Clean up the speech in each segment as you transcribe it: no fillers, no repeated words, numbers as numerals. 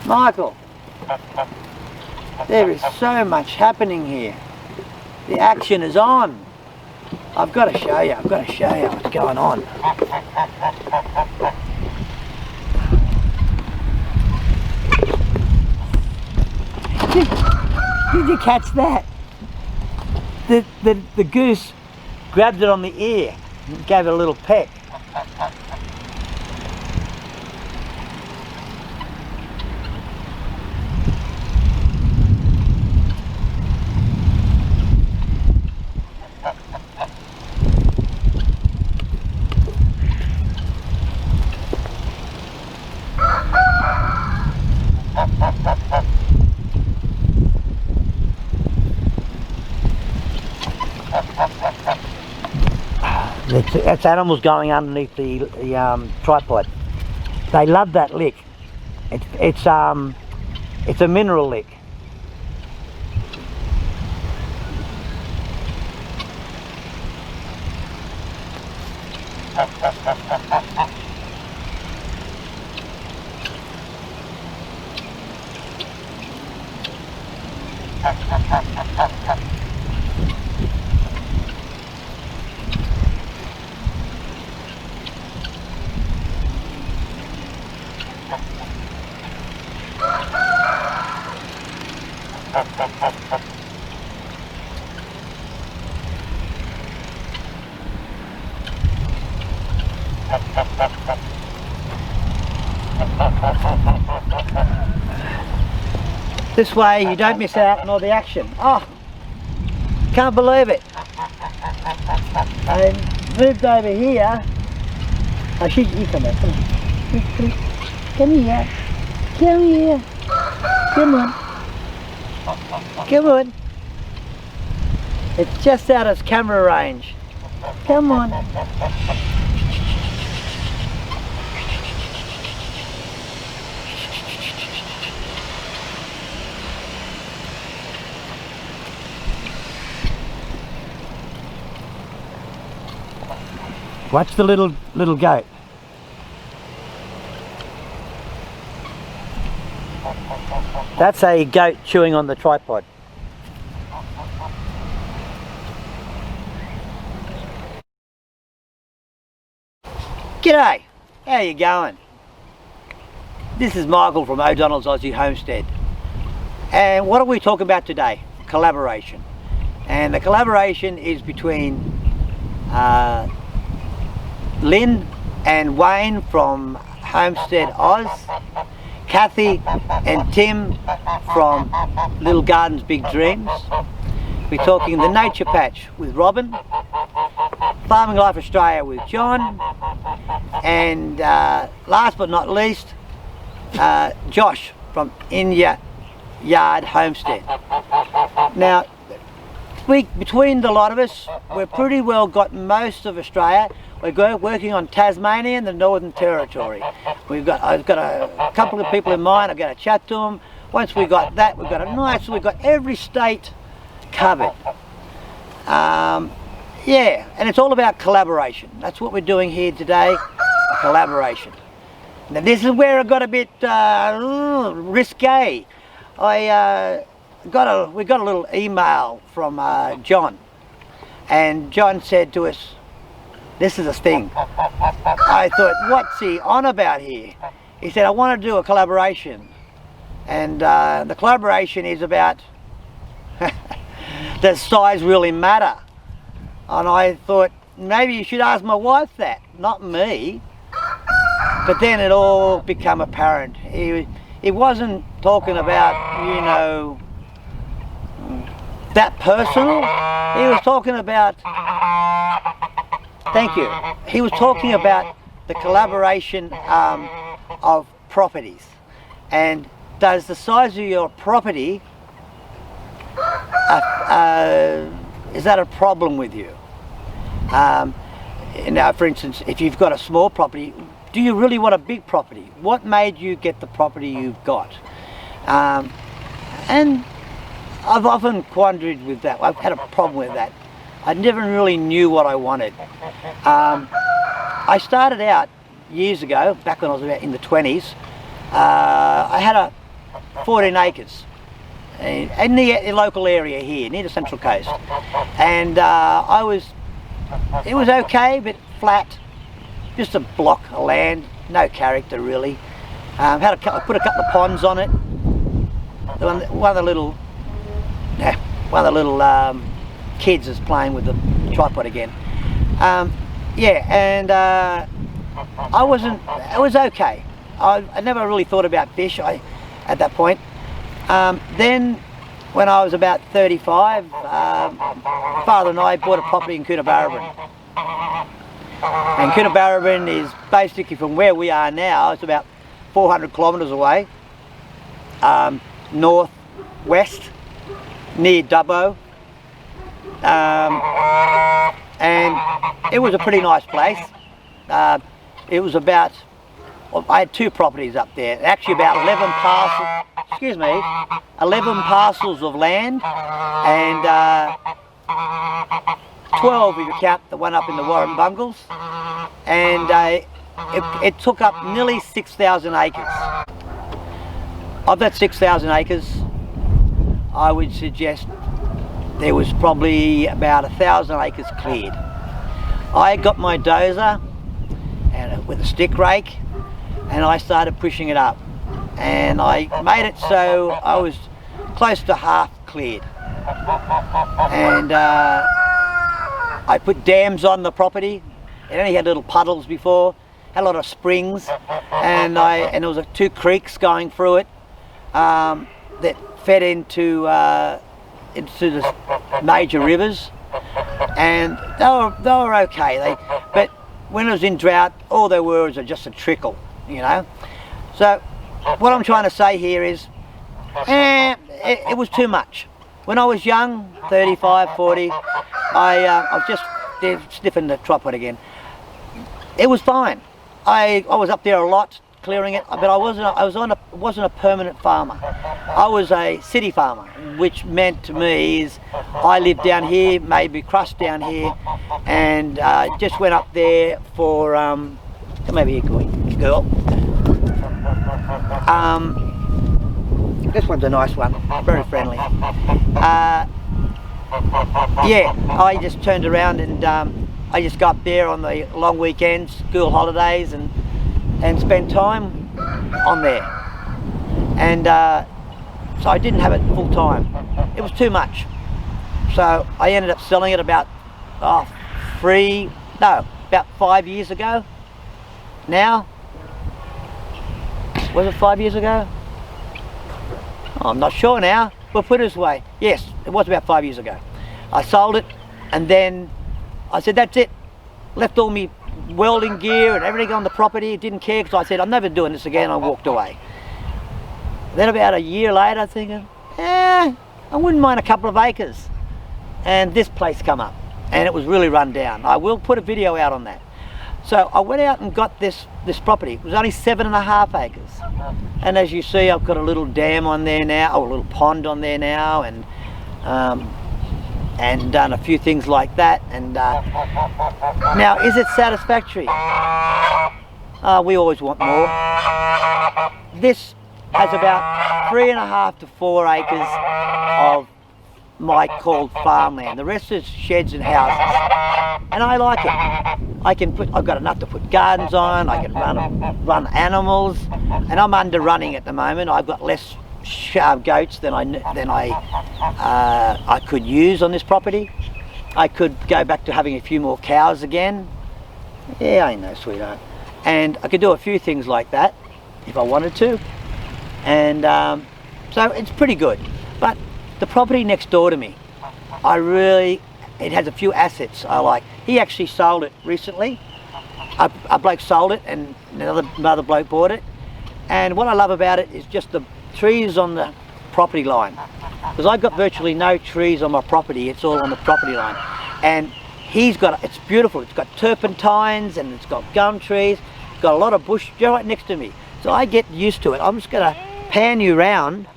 Michael, there is so much happening here. The action is on. I've got to show you, what's going on. Did you catch that? The goose grabbed it on the ear and gave it a little peck. That's animals going underneath the tripod. They love that lick. It's a mineral lick. This way you don't miss out on all the action. Oh, can't believe it. I moved over here. Oh, you come back, come on. Come here. Come here. Come on. Come on. It's just out of camera range. Come on. Watch the little goat. That's a goat chewing on the tripod. G'day, how you going? This is Michael from O'Donnell's Aussie Homestead. And what are we talking about today? Collaboration. And the collaboration is between Lynn and Wayne from Homestead Aus, Kathy and Tim from Little Gardens Big Dreams. We're talking the Nature Patch with Robin, Farming Life Australia with John, and last but not least, Josh from Inya Yard Homestead. Now, between the lot of us, we've pretty well got most of Australia. We're working on Tasmania and the Northern Territory. I've got a couple of people in mind. I've got to chat to them. Once we got that, we've got we've got every state covered. Yeah, and it's all about collaboration. That's what we're doing here today, collaboration. Now this is where it got a bit risque. We got a little email from John, and John said to us, "This is a thing." I thought, what's he on about here? He said, "I want to do a collaboration," and the collaboration is about does size really matter? And I thought, maybe you should ask my wife that, not me. But then it all became apparent. He wasn't talking about, you know, that personal. He was talking about, thank you, he was talking about the collaboration of properties. And does the size of your property, is that a problem with you? Now, for instance, if you've got a small property, do you really want a big property? What made you get the property you've got? And I've often quandared with that. I've had a problem with that. I never really knew what I wanted. I started out years ago, back when I was about in the 20s. I had 14 acres in the local area here, near the Central Coast. And it was okay, but flat, just a block of land, no character really. I put a couple of ponds on it. One of the little kids is playing with the tripod again. Yeah, and it was okay. I never really thought about fish at that point. Then when I was about 35, father and I bought a property in Coonabarabran. And Coonabarabran is basically from where we are now, it's about 400 kilometres away, north-west, near Dubbo. And it was a pretty nice place. It was about, I had 2 properties up there, actually about 11 parcels of land, and 12 if you count the one up in the Warren Bungles, and it took up nearly 6,000 acres. Of that 6,000 acres, I would suggest there was probably about 1,000 acres cleared. I got my dozer and with a stick rake, and I started pushing it up, and I made it so I was close to half cleared. And I put dams on the property. It only had little puddles before, had a lot of springs, and there was 2 creeks going through it that fed into the major rivers, and they were okay. But when it was in drought, all there was just a trickle, you know. So what I'm trying to say here is, it was too much. When I was young, 35, 40, I was just sniffing the tripod again. It was fine. I was up there a lot clearing it, but I wasn't a permanent farmer. I was a city farmer, which meant to me is I lived down here, made me crust down here, and just went up there for come over here, girl. This one's a nice one, very friendly. Yeah, I just turned around and I just got up there on the long weekends, school holidays, and spent time on there. And so I didn't have it full time. It was too much. So I ended up selling it about 5 years ago. Now, was it 5 years ago? Oh, I'm not sure now. We'll put it this way. Yes, it was about 5 years ago. I sold it, and then I said, that's it. Left all my welding gear and everything on the property. Didn't care, because I said, I'm never doing this again. I walked away. Then about a year later, thinking, I wouldn't mind a couple of acres. And this place come up, and it was really run down. I will put a video out on that. So I went out and got this property. It was only 7.5 acres. And as you see, I've got a little dam on there now, or a little pond on there now, and done a few things like that. And now, is it satisfactory? We always want more. This has about 3.5 to 4 acres of my called farmland. The rest is sheds and houses, and I like it. I've got enough to put gardens on. I can run animals, and I'm under running at the moment. I've got less goats than I could use on this property. I could go back to having a few more cows again. Yeah, I know, sweetheart. And I could do a few things like that if I wanted to. And so it's pretty good. But the property next door to me, it has a few assets I like. He actually sold it recently. A bloke sold it, and another bloke bought it. And what I love about it is just the trees on the property line. Because I've got virtually no trees on my property, it's all on the property line. And it's beautiful. It's got turpentines, and it's got gum trees, it's got a lot of bush right next to me. So I get used to it. I'm just gonna pan you round,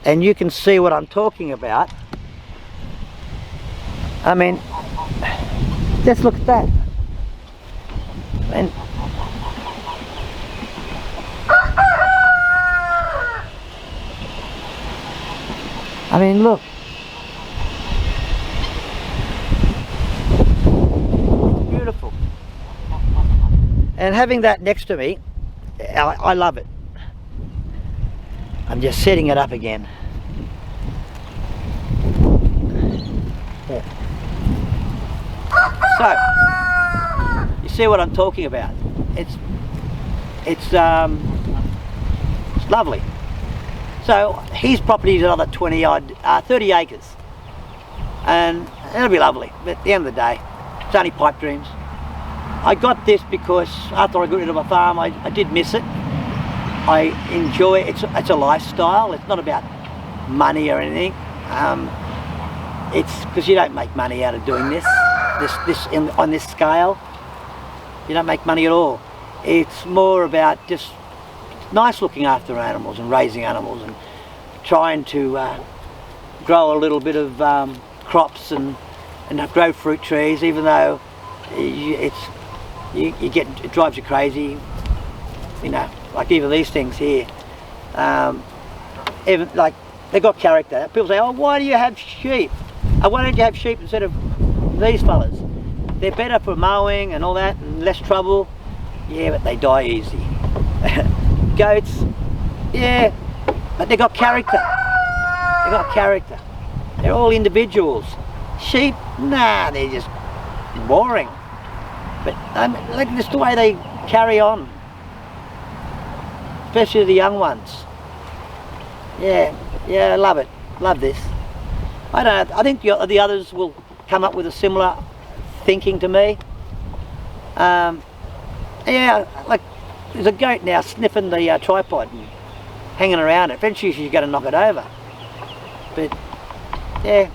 and you can see what I'm talking about. I mean, just look at that. And I mean, look. It's beautiful. And having that next to me, I love it. I'm just setting it up again. Yeah. So, you see what I'm talking about? It's lovely. So his property is another 30 acres, and it'll be lovely. But at the end of the day, it's only pipe dreams. I got this because after I got rid of my farm, I did miss it. I enjoy it. It's a lifestyle. It's not about money or anything. It's because you don't make money out of doing this on this scale. You don't make money at all. It's more about just nice looking after animals and raising animals and trying to grow a little bit of crops and grow fruit trees, even though it drives you crazy. You know, like even these things here, even like they got character. People say, "Oh, why do you have sheep? Why don't you have sheep instead of these fellas? They're better for mowing and all that, and less trouble." Yeah, but they die easy. Goats, yeah, but they got character. They got character. They're all individuals. Sheep, nah, they're just boring. But look at just the way they carry on, especially the young ones. Yeah, I love it. Love this. I don't know, I think the others will come up with a similar thinking to me. Yeah, like there's a goat now sniffing the tripod and hanging around it. Eventually she's going to knock it over. But yeah,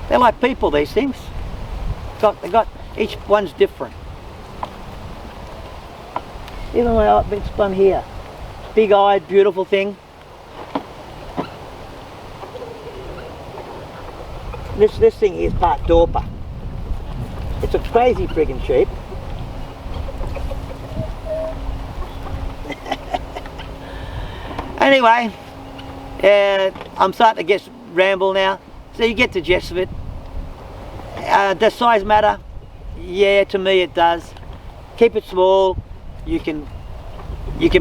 they're like people, these things. Each one's different. Even my big one here, big-eyed, beautiful thing. This thing here is part Dorper. It's a crazy friggin' sheep. Anyway, I'm starting to get ramble now, so you get the gist of it. Does size matter? Yeah, to me it does. Keep it small. You can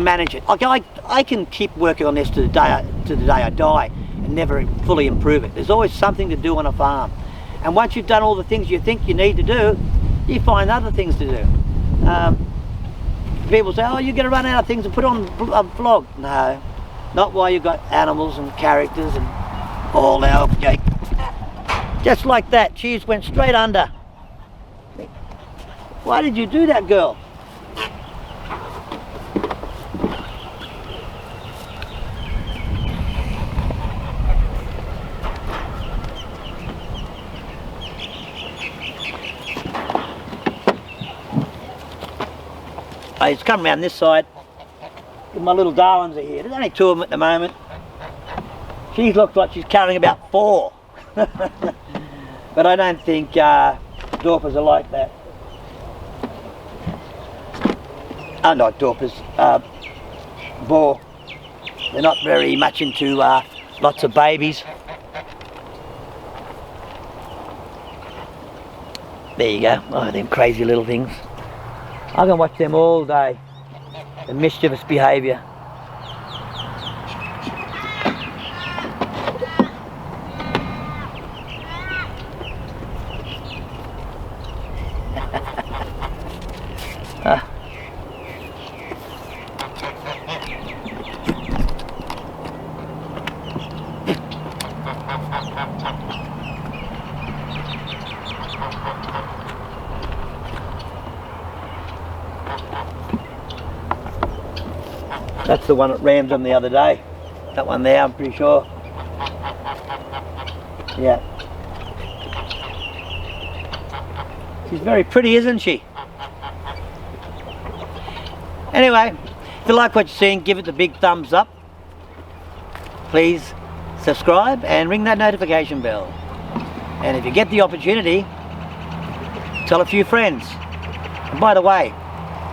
manage it. I can keep working on this to the day I die and never fully improve it. There's always something to do on a farm, and once you've done all the things you think you need to do, you find other things to do. People say, "Oh, you're going to run out of things to put on a vlog." No. Not while you've got animals and characters and all that. Okay. Just like that, cheese went straight under. Why did you do that, girl? It's come around this side. My little darlings are here. There's only 2 of them at the moment. She looks like she's carrying about 4. But I don't think Dorpers are like that. Not Dorpers, boar. They're not very much into lots of babies. There you go. Oh, them crazy little things. I can watch them all day. The mischievous behaviour. That's the one that rammed them the other day. That one there, I'm pretty sure. Yeah. She's very pretty, isn't she? Anyway, if you like what you're seeing, give it the big thumbs up. Please subscribe and ring that notification bell. And if you get the opportunity, tell a few friends. And by the way,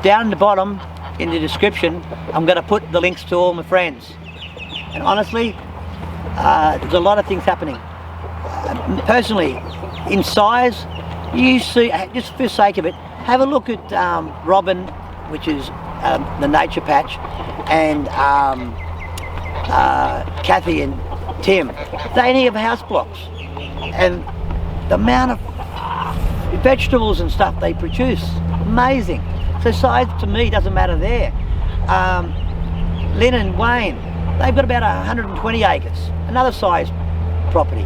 down the bottom in the description, I'm going to put the links to all my friends. And honestly, there's a lot of things happening. Personally, in size, you see, just for the sake of it, have a look at Robin, which is the nature patch, and Kathy and Tim. They only have house blocks, and the amount of vegetables and stuff they produce, amazing. So size to me doesn't matter there. Lynn and Wayne, they've got about 120 acres, another size property,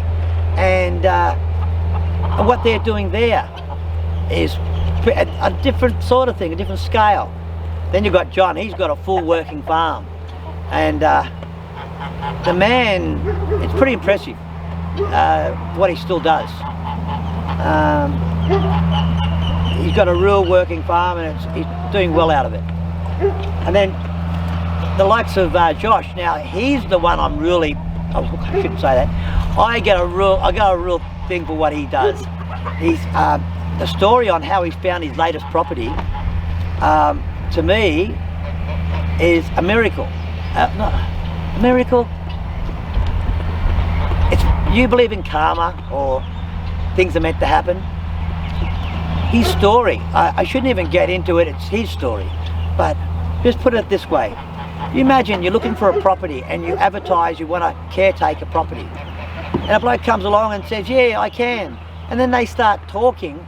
and what they're doing there is a different sort of thing, a different scale. Then you've got John, he's got a full working farm, and the man, it's pretty impressive what he still does. He's got a real working farm, and he's doing well out of it. And then the likes of Josh, now he's the one I'm really, I shouldn't say that, I got a real thing for what he does. He's the story on how he's found his latest property, to me, is a miracle. Not a miracle. It's, you believe in karma or things are meant to happen. His story, I shouldn't even get into it, it's his story, but just put it this way. You imagine you're looking for a property and you advertise you want to caretake a property, and a bloke comes along and says, yeah, I can, and then they start talking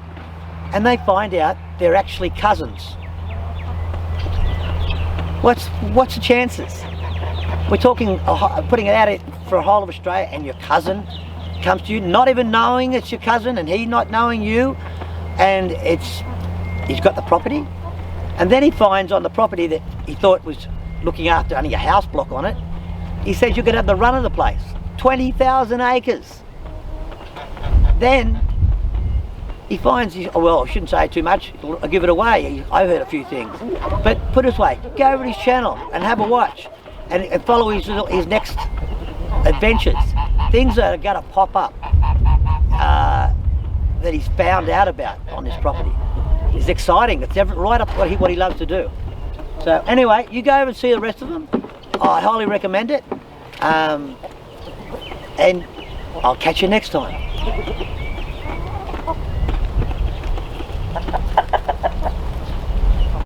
and they find out they're actually cousins. What's the chances? We're talking putting it out for a whole of Australia, and your cousin comes to you not even knowing it's your cousin, and he not knowing you, and he's got the property, and then he finds on the property that he thought was looking after only a house block on it, he says you could have the run of the place, 20,000 acres. Then he finds, well, I shouldn't say too much, I'll give it away, I heard a few things, but put it this way, go over to his channel and have a watch and follow his next adventures. Things that are going to pop up that he's found out about on this property. It's exciting, it's right up what he loves to do. So anyway, you go over and see the rest of them. I highly recommend it, and I'll catch you next time.